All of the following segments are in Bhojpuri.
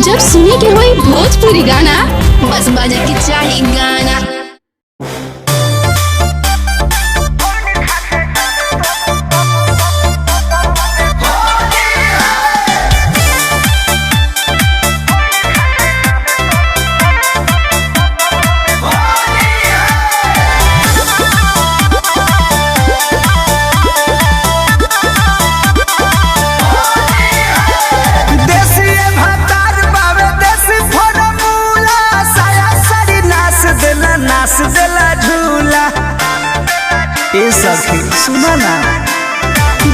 जब सुने के होई भोजपुरी गाना बस बजे के चाही गाना। नाच देला झूला ए सखी सुना ना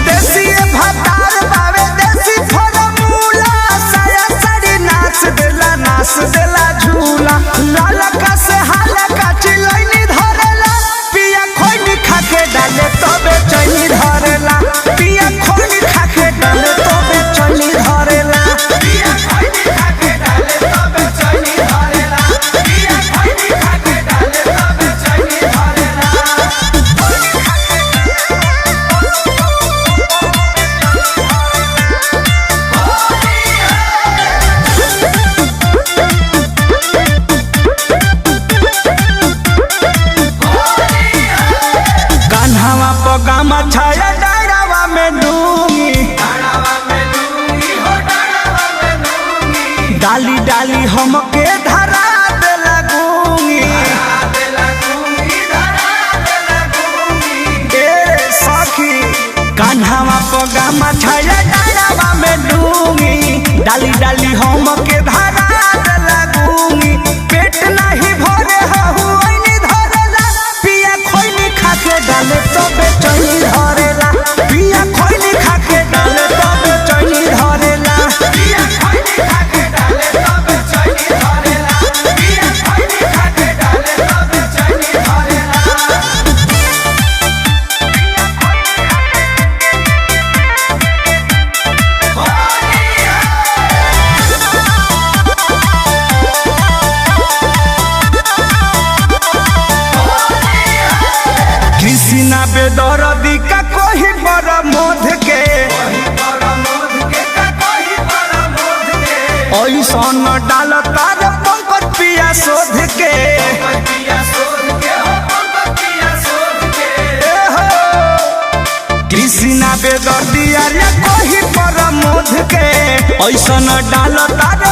देसी भतार बावे देसी फॉर्मूला साया साड़ी नाच देला झूला लाला का से हाला का चिलैनी धरेला पिया खोइनी खाके डाले तबे चैनी धरेला पिया खोइनी खाके डाले तबे चैनी धरेला पिया खोइनी खाके डाले तबे चैनी धरेला पिया खोइनी खाके डाले तबे चैनी धरेला। कान्हावा पगामा छाया डारावा में डूंगी डाली डाली हमके धरा दे लगूंगी ए सखी कान्हावा पगामा छाया डारावा में डूंगी डाली डाली हमके धरा दे लगूंगी पेट नहीं भरे हुई धरेला पिया खोइनी खाके डाले तबे चैनी धरेला पिया खोइनी खाके डाले तबे चैनी धरेला पिया खोइनी खाके डाले तबे चैनी धरेला पिया खोइनी खाके डाले तबे चैनी धरेला। कृष्णा बेदरदी का कोई बड़ा मोध के ऐसन डाल तार पंकज पिया शोध के कृष्णा बेदरदी अरे कोई बड़ा मोध के ऐसन डाल तार